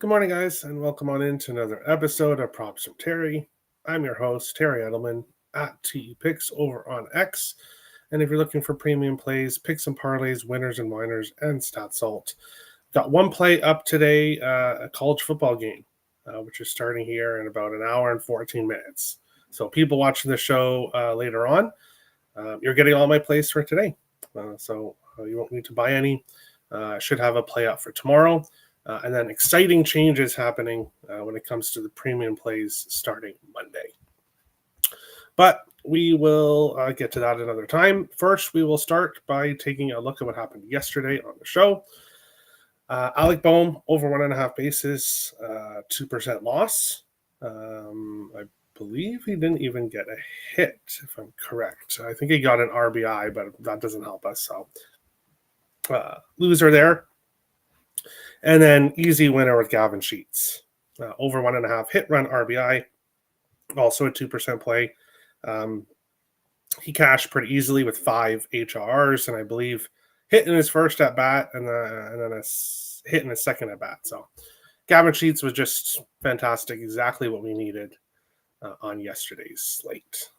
Good morning, guys, and welcome on into another episode of Props from Terry. I'm your host, Terry Edelman, at TE Picks over on X. And if you're looking for premium plays, picks and parlays, winners and whiners, and stat salt, got one play up today, a college football game, which is starting here in about an hour and 14 minutes. So people watching the show later on, you're getting all my plays for today. So you won't need to buy any. Should have a play up for tomorrow. And then exciting changes happening when it comes to the premium plays starting Monday. But we will get to that another time. First, we will start by taking a look at what happened yesterday on the show. Alec Boehm, over 1.5 bases, 2% loss. I believe he didn't even get a hit, if I'm correct. I think he got an RBI, but that doesn't help us. So loser there. And then easy winner with Gavin Sheets. Over 1.5 hit run RBI, also a 2% play. He cashed pretty easily with 5 HRs, and I believe hit in his first at bat and then a hit in his second at bat. So Gavin Sheets was just fantastic, exactly what we needed on yesterday's slate.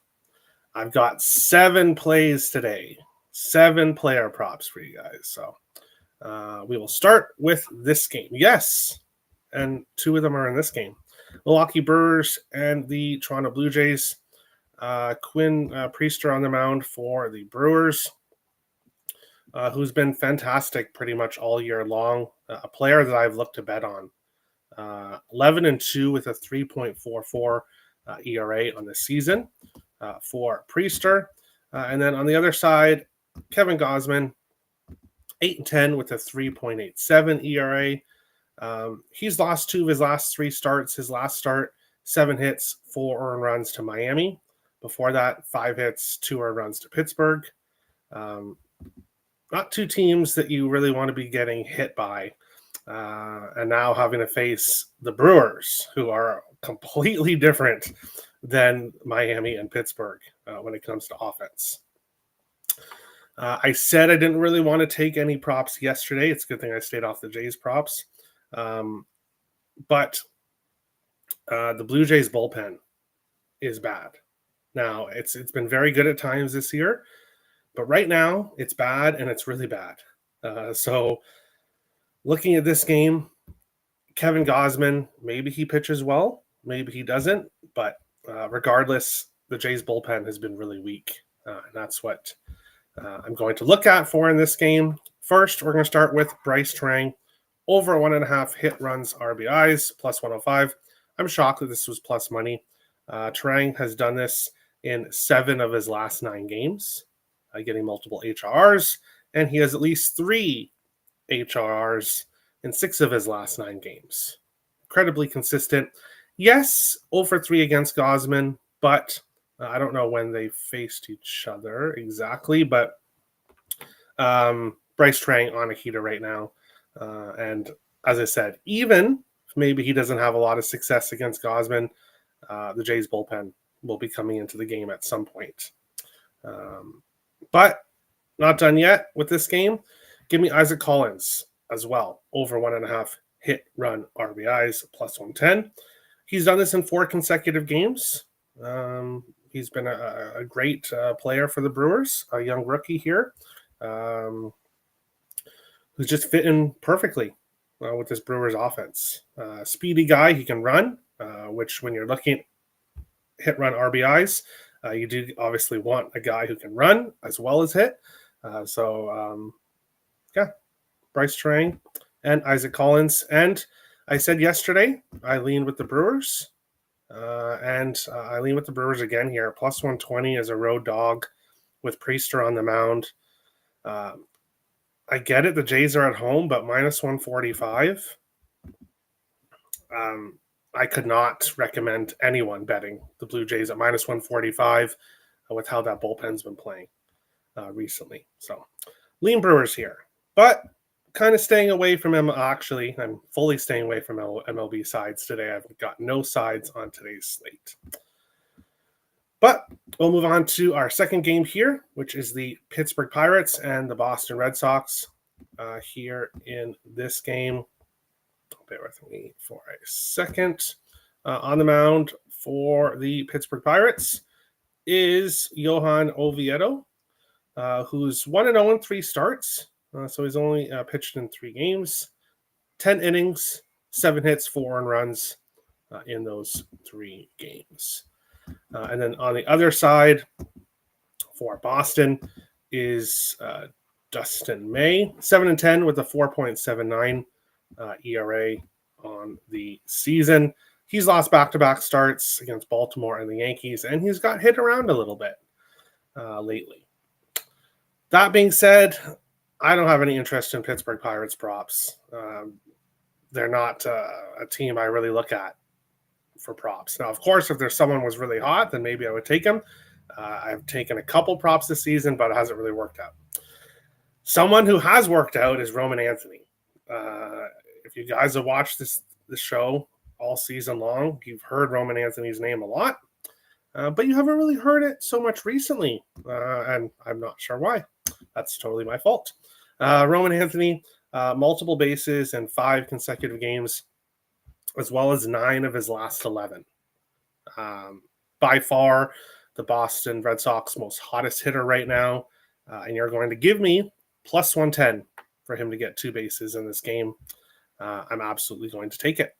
I've got 7 plays today, 7 player props for you guys. So we will start with this game. Yes, and 2 of them are in this game. Milwaukee Brewers and the Toronto Blue Jays. Quinn Priester on the mound for the Brewers, who's been fantastic pretty much all year long. A player that I've looked to bet on. 11-2 with a 3.44 ERA on the season for Priester. And then on the other side, Kevin Gausman, 8-10 with a 3.87 ERA. He's lost 2 of his last 3 starts. His last start, 7 hits, 4 earned runs to Miami. Before that, 5 hits, 2 earned runs to Pittsburgh. Not 2 teams that you really want to be getting hit by. And now having to face the Brewers, who are completely different than Miami and Pittsburgh when it comes to offense. I said I didn't really want to take any props yesterday. It's a good thing I stayed off the Jays props. But the Blue Jays bullpen is bad. Now, it's been very good at times this year, but right now it's bad and it's really bad. So looking at this game, Kevin Gausman, maybe he pitches well, maybe he doesn't, but regardless, the Jays bullpen has been really weak. And that's what I'm going to look at for in this game. First, we're going to start with Bryce Trang, over 1.5 hit runs RBIs, plus 105. I'm shocked that this was plus money. Trang has done this in 7 of his last 9 games, getting multiple HRs, and he has at least 3 HRs in 6 of his last 9 games. Incredibly consistent. Yes, 0-for-3 against Gausman, but I don't know when they faced each other exactly, but Bryce Trang on a heater right now. And as I said, even if maybe he doesn't have a lot of success against Gausman, the Jays bullpen will be coming into the game at some point. But not done yet with this game. Give me Isaac Collins as well, over 1.5 hit run RBIs, plus 110. He's done this in 4 consecutive games. He's been a great player for the Brewers, a young rookie here, who's just fitting perfectly with this Brewers offense. Speedy guy, he can run, which when you're looking at hit-run RBIs, you do obviously want a guy who can run as well as hit. Bryce Trang and Isaac Collins. And I said yesterday, I lean with the Brewers. And I lean with the Brewers again here. Plus 120 as a road dog with Priester on the mound. I get it. The Jays are at home, but minus 145. I could not recommend anyone betting the Blue Jays at minus 145 with how that bullpen's been playing recently. So lean Brewers here, but kind of staying away from Actually, I'm fully staying away from MLB sides today. I've got no sides on today's slate. But we'll move on to our second game here, which is the Pittsburgh Pirates and the Boston Red Sox. Here in this game, Bear with me for a second. On the mound for the Pittsburgh Pirates is Johan Oviedo, who's 1-0 in 3 starts. So he's only pitched in 3 games, 10 innings, 7 hits, 4 earned runs in those 3 games. And then on the other side for Boston is Dustin May, 7-10 with a 4.79 ERA on the season. He's lost back-to-back starts against Baltimore and the Yankees, and he's got hit around a little bit lately. That being said, I don't have any interest in Pittsburgh Pirates props. They're not a team I really look at for props. Now, of course, if there's someone was really hot, then maybe I would take him. I've taken a couple props this season, but it hasn't really worked out. Someone who has worked out is Roman Anthony. If you guys have watched this show all season long, you've heard Roman Anthony's name a lot, but you haven't really heard it so much recently, and I'm not sure why. That's totally my fault. Roman Anthony, multiple bases in 5 consecutive games, as well as 9 of his last 11. By far, the Boston Red Sox most hottest hitter right now, and you're going to give me plus 110 for him to get 2 bases in this game. I'm absolutely going to take it.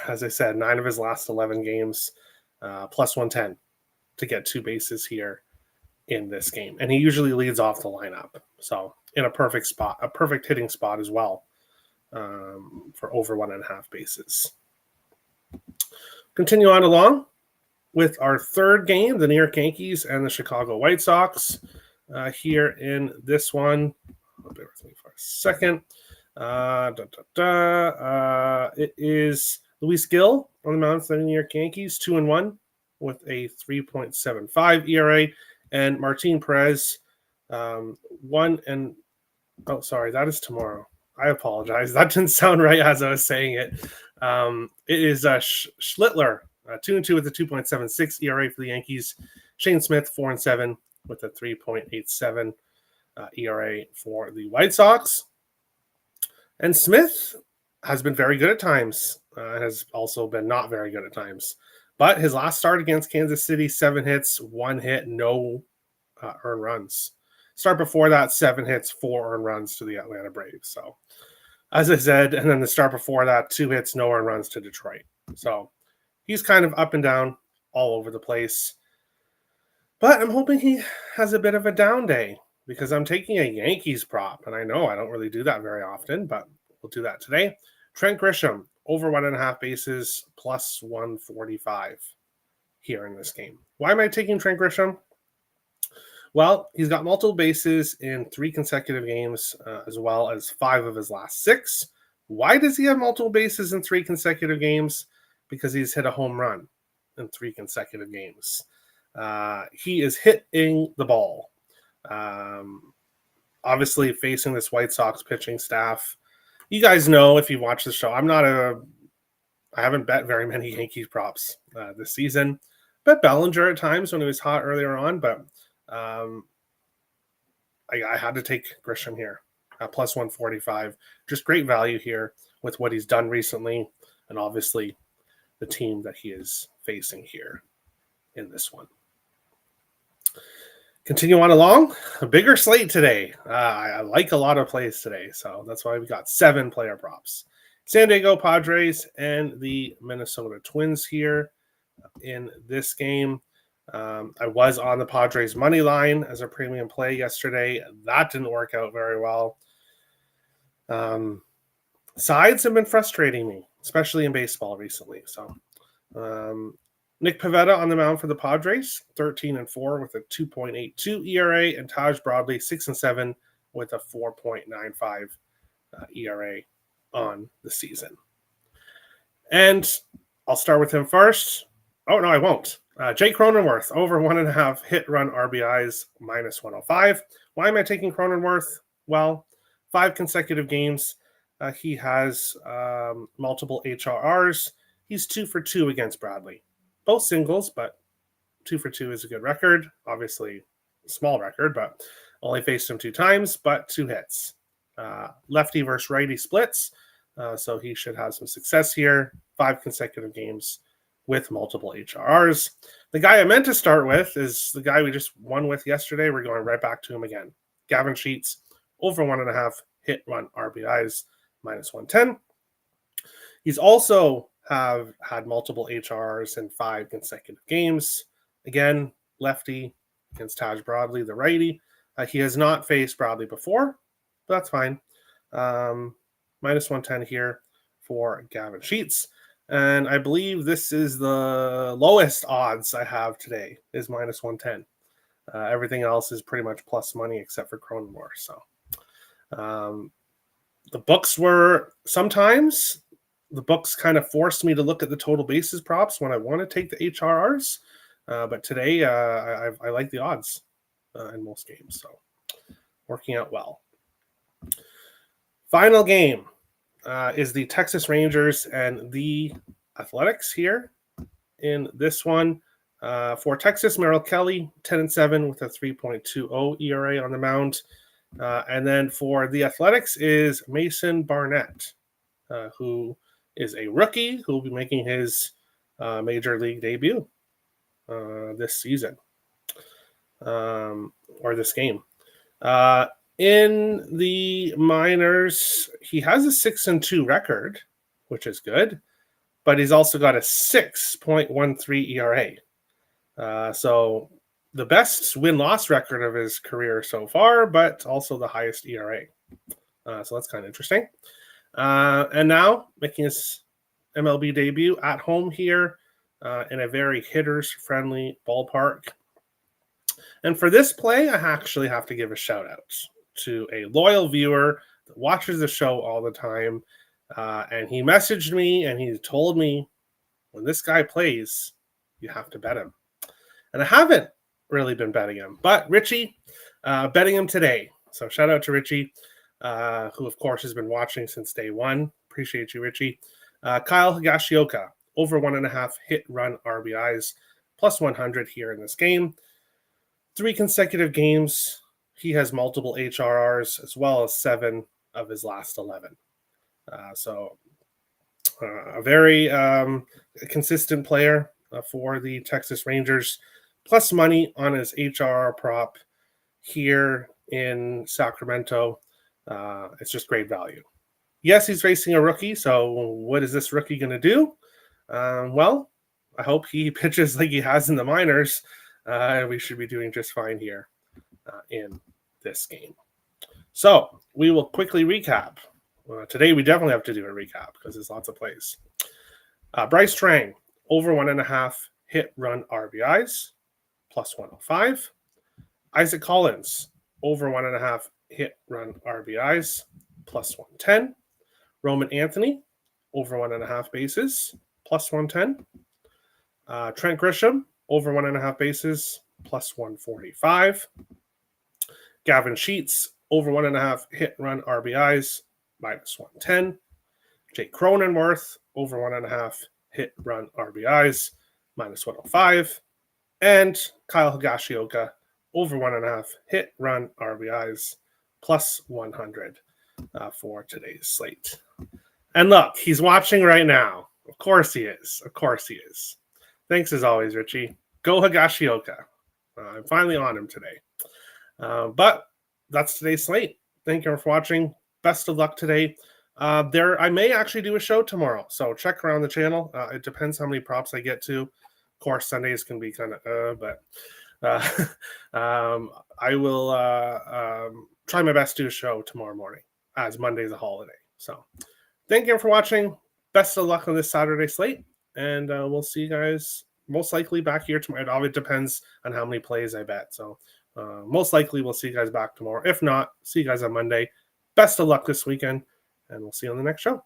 As I said, 9 of his last 11 games, plus 110 to get 2 bases here in this game. And he usually leads off the lineup. So in a perfect spot, a perfect hitting spot as well, for over 1.5 bases. Continue on along with our third game, the New York Yankees and the Chicago White Sox. Here in this one, bear with me for a second. It is Luis Gil on the mound for the New York Yankees, 2-1 with a 3.75 ERA, and Martin Perez, 1 and that is tomorrow. I apologize. That didn't sound right as I was saying it. It is Schlittler, 2-2 with a 2.76 ERA for the Yankees. Shane Smith, 4-7 with a 3.87 ERA for the White Sox. And Smith has been very good at times, has also been not very good at times. But his last start against Kansas City, 7 hits, 1 hit, no earned runs. Start before that, 7 hits, 4 earned runs to the Atlanta Braves. So, as I said, and then the start before that, 2 hits, no earned runs to Detroit. So, he's kind of up and down all over the place. But I'm hoping he has a bit of a down day because I'm taking a Yankees prop. And I know I don't really do that very often, but we'll do that today. Trent Grisham, over 1.5 bases, plus 145 here in this game. Why am I taking Trent Grisham? Well, he's got multiple bases in 3 consecutive games, as well as 5 of his last 6. Why does he have multiple bases in 3 consecutive games? Because he's hit a home run in 3 consecutive games. He is hitting the ball. Obviously, facing this White Sox pitching staff. You guys know if you watch the show, I haven't bet very many Yankees props this season. Bet Bellinger at times when he was hot earlier on, but I had to take Grisham here, plus 145. Just great value here with what he's done recently, and obviously the team that he is facing here in this one. Continue on along. A bigger slate today. I like a lot of plays today, so that's why we got 7 player props. San Diego Padres and the Minnesota Twins here in this game. I was on the Padres money line as a premium play yesterday. That didn't work out very well. Sides have been frustrating me, especially in baseball recently. So, Nick Pivetta on the mound for the Padres, 13-4 with a 2.82 ERA, and Taj Bradley, 6-7 with a 4.95 ERA on the season. And I'll start with him first. Oh, no, I won't. Jake Cronenworth, over 1.5 hit run RBIs, minus 105. Why am I taking Cronenworth? Well, 5 consecutive games. He has multiple HRRs. He's 2 for 2 against Bradley. Both singles, but 2 for 2 is a good record. Obviously, a small record, but only faced him 2 times, but 2 hits. Lefty versus righty splits. So he should have some success here. 5 consecutive games with multiple HRRs. The guy I meant to start with is the guy we just won with yesterday. We're going right back to him again. Gavin Sheets, over 1.5 hit run RBIs, -110. He's also have had multiple HRs in 5 consecutive games. Again, lefty against Taj Broadley, the righty. He has not faced Broadley before, but that's fine. -110 here for Gavin Sheets. And I believe this is the lowest odds I have today is -110. Everything else is pretty much plus money except for Cronenmore. So the books were sometimes the books kind of forced me to look at the total bases props when I want to take the HRRs. But today I like the odds in most games. So working out well. Final game is the Texas Rangers and the Athletics here in this one. For Texas, Merrill Kelly, 10-7 with a 3.20 ERA on the mound. And then for the Athletics is Mason Barnett, who is a rookie who will be making his major league debut this season or this game. In the minors, he has a 6-2 record, which is good, but he's also got a 6.13 ERA. So the best win-loss record of his career so far, but also the highest ERA. So that's kind of interesting. And now making his MLB debut at home here in a very hitters-friendly ballpark. And for this play, I actually have to give a shout-out to a loyal viewer that watches the show all the time. And he messaged me and he told me, when this guy plays, you have to bet him. And I haven't really been betting him. But Richie, betting him today. So shout out to Richie, who, of course, has been watching since day one. Appreciate you, Richie. Kyle Higashioka, over 1.5 hit run RBIs, +100 here in this game. 3 consecutive games. He has multiple HRRs as well as 7 of his last 11. So a very consistent player for the Texas Rangers. Plus money on his HRR prop here in Sacramento. It's just great value. Yes, he's facing a rookie. So what is this rookie going to do? Well, I hope he pitches like he has in the minors. We should be doing just fine here in this game. So we will quickly recap. Today we definitely have to do a recap because there's lots of plays. Bryce Trang, over 1.5 hit run RBIs, +105. Isaac Collins, over 1.5 hit run RBIs, +110. Roman Anthony, over 1.5 bases, +110. Trent Grisham, over 1.5 bases, +145. Gavin Sheets, over 1.5 hit run RBIs, -110. Jake Cronenworth, over 1.5 hit run RBIs, -105. And Kyle Higashioka, over 1.5 hit run RBIs, +100 for today's slate. And look, he's watching right now. Of course he is. Of course he is. Thanks as always, Richie. Go Higashioka. I'm finally on him today. But that's today's slate. Thank you for watching. Best of luck today. I may actually do a show tomorrow, so check around the channel. It depends how many props I get to. Of course, Sundays can be kind of, but I will try my best to do a show tomorrow morning, as Monday's a holiday. So thank you for watching. Best of luck on this Saturday slate, and we'll see you guys most likely back here tomorrow. It always depends on how many plays I bet. So most likely we'll see you guys back tomorrow. If not, see you guys on Monday. Best of luck this weekend, and we'll see you on the next show.